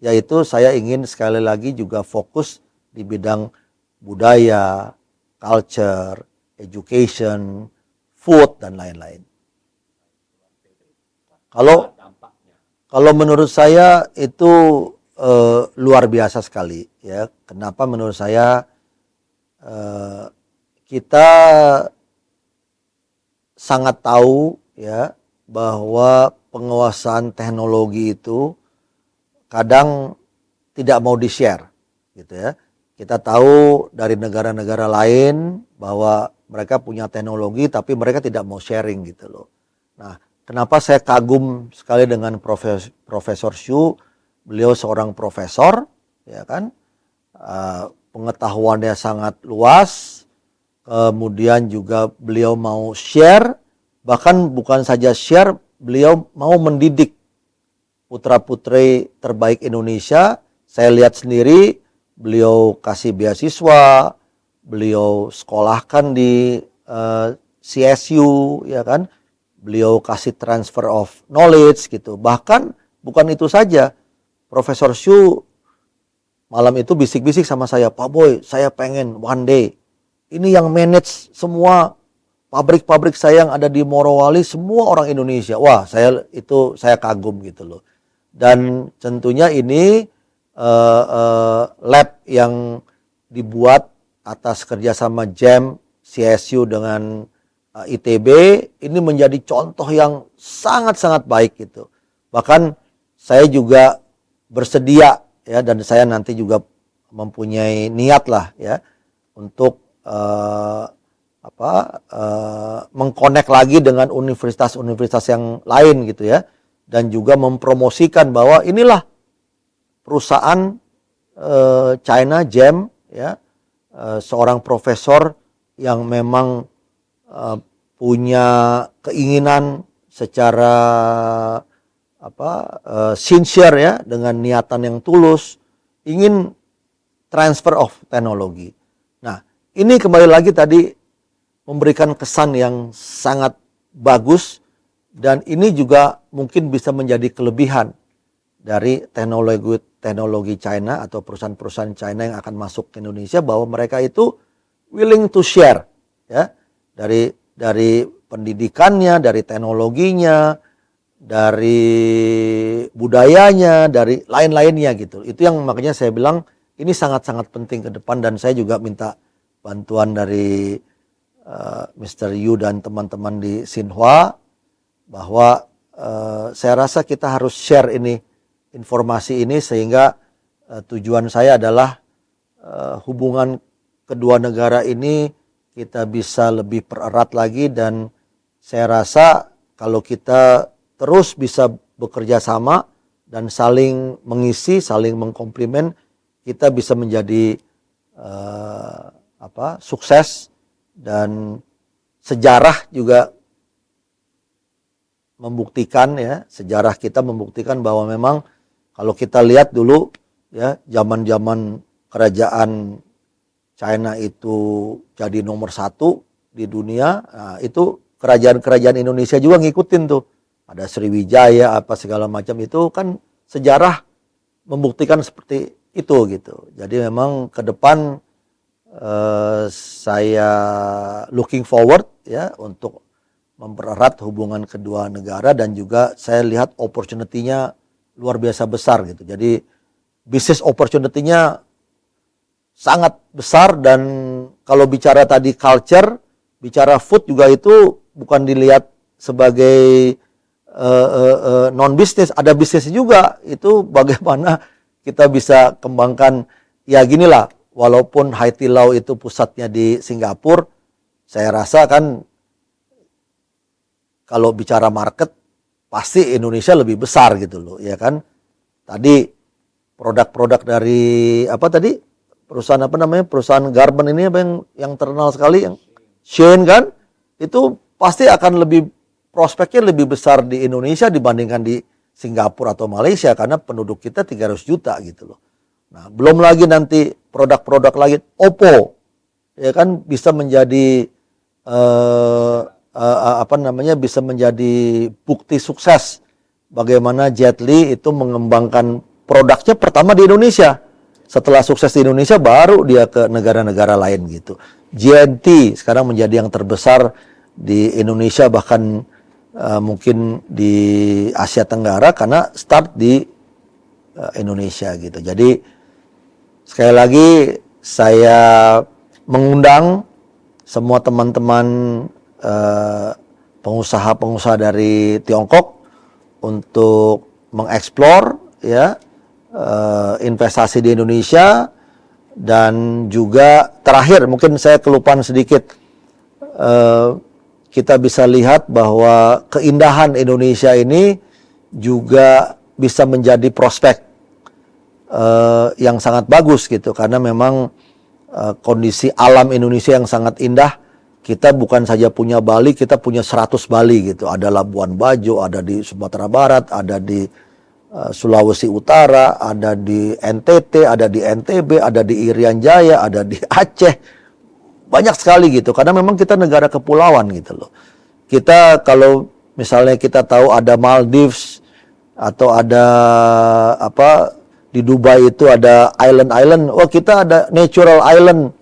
yaitu saya ingin sekali lagi juga fokus di bidang budaya, culture, education, food, dan lain-lain. Kalau menurut saya itu luar biasa sekali ya. Kenapa menurut saya kita sangat tahu ya bahwa penguasaan teknologi itu kadang tidak mau di-share gitu ya. Kita tahu dari negara-negara lain bahwa mereka punya teknologi tapi mereka tidak mau sharing gitu loh. Nah, kenapa saya kagum sekali dengan Profesor Xu? Beliau seorang profesor, ya kan? Pengetahuannya sangat luas. Kemudian juga beliau mau share, bahkan bukan saja share, beliau mau mendidik putra-putri terbaik Indonesia. Saya lihat sendiri, beliau kasih beasiswa, beliau sekolahkan di CSU, ya kan? Beliau kasih transfer of knowledge gitu. Bahkan bukan itu saja, Profesor Xu malam itu bisik-bisik sama saya, Pak Boy, saya pengen one day ini yang manage semua pabrik-pabrik saya yang ada di Morowali, semua orang Indonesia. Wah, saya kagum gitu loh. Dan tentunya ini lab yang dibuat atas kerjasama GEM, CSU dengan ITB, ini menjadi contoh yang sangat-sangat baik gitu. Bahkan saya juga bersedia ya, dan saya nanti juga mempunyai niat lah ya untuk mengkonek lagi dengan universitas-universitas yang lain gitu ya, dan juga mempromosikan bahwa inilah perusahaan China GEM ya, seorang profesor yang memang punya keinginan secara sincere ya, dengan niatan yang tulus ingin transfer of teknologi. Nah, ini kembali lagi tadi memberikan kesan yang sangat bagus, dan ini juga mungkin bisa menjadi kelebihan dari teknologi China atau perusahaan-perusahaan China yang akan masuk ke Indonesia, bahwa mereka itu willing to share ya, dari pendidikannya, dari teknologinya, dari budayanya, dari lain-lainnya gitu. Itu yang makanya saya bilang ini sangat-sangat penting ke depan, dan saya juga minta bantuan dari Mr. Yu dan teman-teman di Xinhua, bahwa saya rasa kita harus share ini, informasi ini, sehingga tujuan saya adalah hubungan kedua negara ini kita bisa lebih pererat lagi, dan saya rasa kalau kita terus bisa bekerja sama dan saling mengisi, saling mengkomplimen, kita bisa menjadi sukses, dan sejarah juga membuktikan ya, sejarah kita membuktikan bahwa memang kalau kita lihat dulu ya, zaman-zaman kerajaan China itu jadi nomor 1 di dunia, nah, itu kerajaan-kerajaan Indonesia juga ngikutin tuh. Ada Sriwijaya apa segala macam, itu kan sejarah membuktikan seperti itu gitu. Jadi memang ke depan saya looking forward ya untuk mempererat hubungan kedua negara, dan juga saya lihat opportunity-nya luar biasa besar gitu. Jadi business opportunity-nya sangat besar, dan kalau bicara tadi culture, bicara food juga itu bukan dilihat sebagai non bisnis, ada bisnis juga. Itu bagaimana kita bisa kembangkan, ya ginilah, walaupun Haidilao itu pusatnya di Singapura, saya rasa kan kalau bicara market pasti Indonesia lebih besar gitu loh, ya kan. Tadi produk-produk dari apa tadi, perusahaan apa namanya, perusahaan garment ini apa yang terkenal sekali, yang Shein kan, itu pasti akan lebih, prospeknya lebih besar di Indonesia dibandingkan di Singapura atau Malaysia, karena penduduk kita 300 juta gitu loh. Nah, belum lagi nanti produk-produk lagi, Oppo ya kan bisa menjadi apa namanya, bisa menjadi bukti sukses bagaimana Jet Li itu mengembangkan produknya pertama di Indonesia. Setelah sukses di Indonesia baru dia ke negara-negara lain gitu. JNT sekarang menjadi yang terbesar di Indonesia, bahkan mungkin di Asia Tenggara, karena start di Indonesia gitu. Jadi sekali lagi saya mengundang semua teman-teman pengusaha-pengusaha dari Tiongkok untuk mengeksplor ya investasi di Indonesia. Dan juga terakhir mungkin saya kelupaan sedikit, kita bisa lihat bahwa keindahan Indonesia ini juga bisa menjadi prospek yang sangat bagus gitu, karena memang kondisi alam Indonesia yang sangat indah. Kita bukan saja punya Bali, kita punya 100 Bali gitu. Ada Labuan Bajo, ada di Sumatera Barat, ada di Sulawesi Utara, ada di NTT, ada di NTB, ada di Irian Jaya, ada di Aceh. Banyak sekali gitu, karena memang kita negara kepulauan gitu loh. Kita kalau misalnya kita tahu ada Maldives, atau ada apa di Dubai itu ada island-island, oh kita ada natural island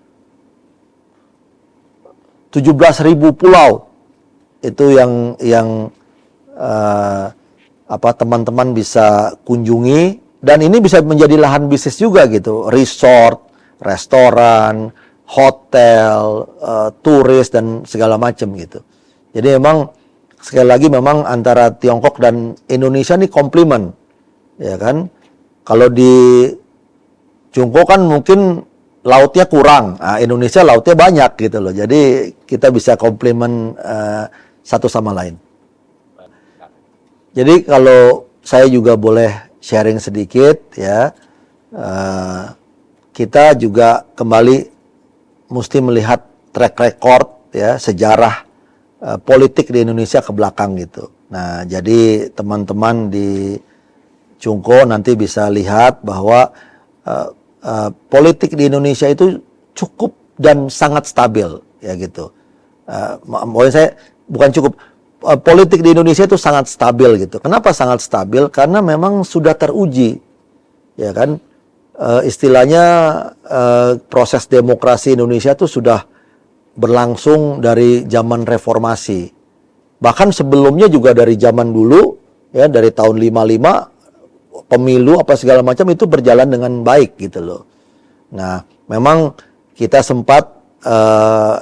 17.000 pulau. Itu yang apa teman-teman bisa kunjungi, dan ini bisa menjadi lahan bisnis juga gitu, resort, restoran, hotel, turis dan segala macam gitu. Jadi memang sekali lagi memang antara Tiongkok dan Indonesia ini komplimen, ya kan. Kalau di Tiongkok kan mungkin lautnya kurang, nah, Indonesia lautnya banyak gitu loh. Jadi kita bisa komplimen satu sama lain. Jadi kalau saya juga boleh sharing sedikit ya, kita juga kembali mesti melihat track record ya, sejarah politik di Indonesia ke belakang gitu. Nah, jadi teman-teman di Cungko nanti bisa lihat bahwa politik di Indonesia itu cukup dan sangat stabil ya gitu. Boleh saya bukan cukup, politik di Indonesia itu sangat stabil gitu. Kenapa sangat stabil? Karena memang sudah teruji, ya kan. Istilahnya proses demokrasi Indonesia itu sudah berlangsung dari zaman reformasi. Bahkan sebelumnya juga dari zaman dulu, ya dari tahun 55 pemilu apa segala macam itu berjalan dengan baik gitu loh. Nah, memang kita sempat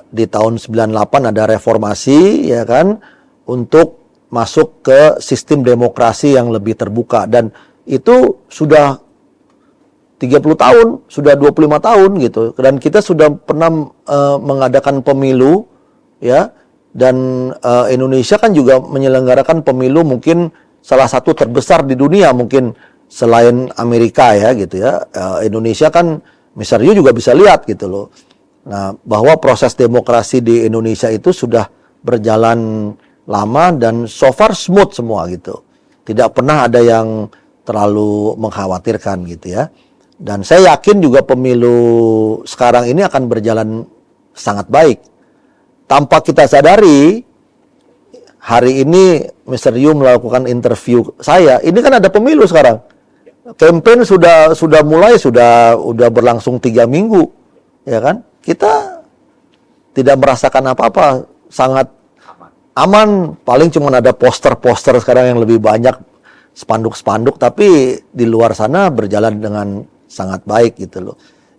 di tahun 98 ada reformasi ya kan, untuk masuk ke sistem demokrasi yang lebih terbuka, dan itu sudah 30 tahun, sudah 25 tahun gitu. Dan kita sudah pernah mengadakan pemilu ya, dan Indonesia kan juga menyelenggarakan pemilu mungkin salah satu terbesar di dunia mungkin selain Amerika ya gitu ya. Indonesia kan misalnya juga bisa lihat gitu loh. Nah, bahwa proses demokrasi di Indonesia itu sudah berjalan lama dan so far smooth semua gitu. Tidak pernah ada yang terlalu mengkhawatirkan gitu ya. Dan saya yakin juga pemilu sekarang ini akan berjalan sangat baik. Tanpa kita sadari, hari ini Mr. Yu melakukan interview saya, ini kan ada pemilu sekarang. Campaign sudah mulai, sudah berlangsung 3 minggu, ya kan? Kita tidak merasakan apa-apa, sangat aman. Paling cuma ada poster-poster sekarang yang lebih banyak, spanduk-spanduk, tapi di luar sana berjalan dengan sangat baik gitu loh.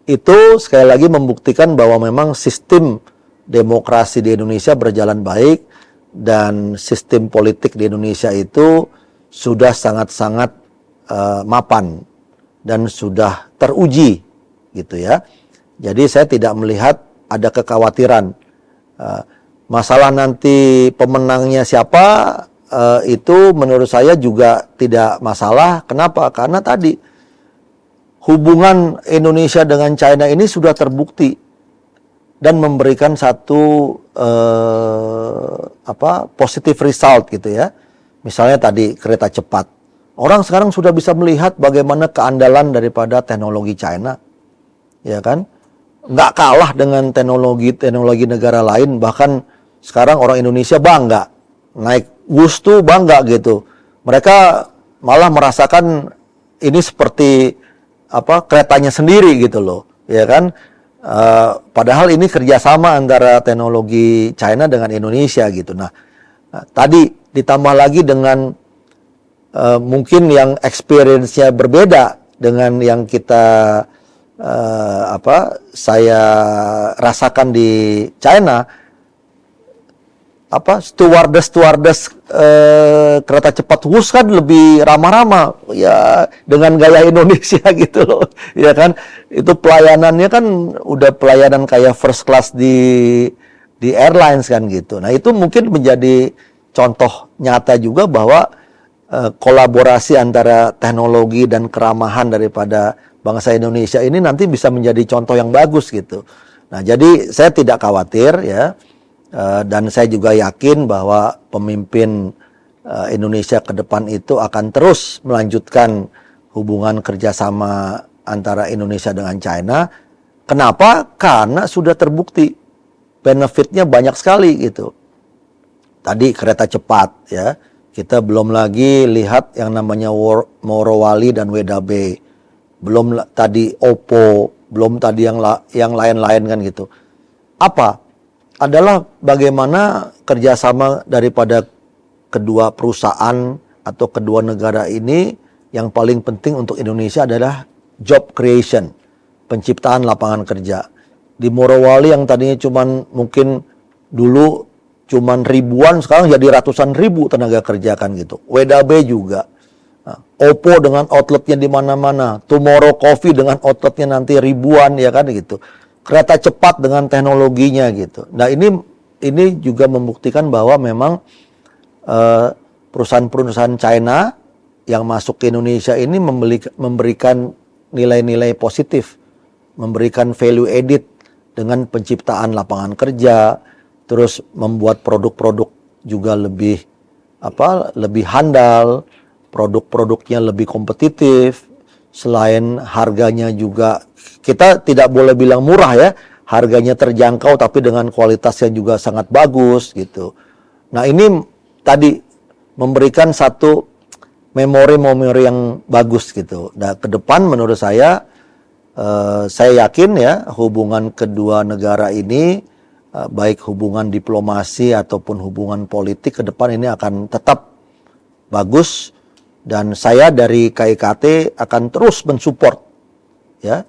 Itu sekali lagi membuktikan bahwa memang sistem demokrasi di Indonesia berjalan baik dan sistem politik di Indonesia itu sudah sangat-sangat mapan dan sudah teruji gitu ya. Jadi saya tidak melihat ada kekhawatiran. Masalah nanti pemenangnya siapa, itu menurut saya juga tidak masalah. Kenapa? Karena tadi hubungan Indonesia dengan China ini sudah terbukti dan memberikan satu positive result gitu ya. Misalnya tadi kereta cepat. Orang sekarang sudah bisa melihat bagaimana keandalan daripada teknologi China. Ya kan? Nggak kalah dengan teknologi negara lain. Bahkan sekarang orang Indonesia bangga. Naik bus tuh bangga gitu. Mereka malah merasakan ini seperti keretanya sendiri gitu loh. Ya kan? Padahal ini kerjasama antara teknologi China dengan Indonesia gitu. Nah, tadi ditambah lagi dengan mungkin yang experience-nya berbeda dengan yang saya rasakan di China. Stewardess kereta cepat khusus kan lebih ramah-ramah ya, dengan gaya Indonesia gitu loh, ya kan. Itu pelayanannya kan udah pelayanan kayak first class di airlines kan gitu. Nah, itu mungkin menjadi contoh nyata juga bahwa kolaborasi antara teknologi dan keramahan daripada bangsa Indonesia ini nanti bisa menjadi contoh yang bagus gitu. Nah, jadi saya tidak khawatir ya. Dan saya juga yakin bahwa pemimpin Indonesia ke depan itu akan terus melanjutkan hubungan kerjasama antara Indonesia dengan China. Kenapa? Karena sudah terbukti benefitnya banyak sekali gitu. Tadi kereta cepat ya, kita belum lagi lihat yang namanya Morowali dan WDB, belum tadi Oppo, belum tadi yang lain-lain kan gitu. Apa? Adalah bagaimana kerjasama daripada kedua perusahaan atau kedua negara ini. Yang paling penting untuk Indonesia adalah job creation, penciptaan lapangan kerja. Di Morowali yang tadinya mungkin dulu cuman ribuan, sekarang jadi ratusan ribu tenaga kerja kan gitu. WDB juga. Oppo dengan outletnya di mana-mana, Tomorrow Coffee dengan outletnya nanti ribuan ya kan gitu. Kereta cepat dengan teknologinya gitu. Nah, ini juga membuktikan bahwa memang perusahaan-perusahaan China yang masuk ke Indonesia ini memberikan nilai-nilai positif, memberikan value added dengan penciptaan lapangan kerja, terus membuat produk-produk juga lebih handal, produk-produknya lebih kompetitif. Selain harganya juga, kita tidak boleh bilang murah ya, harganya terjangkau tapi dengan kualitas yang juga sangat bagus gitu. Nah, ini tadi memberikan satu memori-memori yang bagus gitu. Nah, ke depan menurut saya yakin ya hubungan kedua negara ini, baik hubungan diplomasi ataupun hubungan politik ke depan ini akan tetap bagus. Dan saya dari KIKT akan terus mensupport ya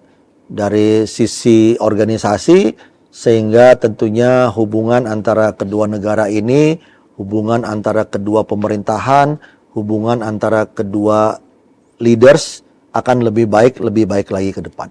dari sisi organisasi, sehingga tentunya hubungan antara kedua negara ini, hubungan antara kedua pemerintahan, hubungan antara kedua leaders akan lebih baik lagi ke depan.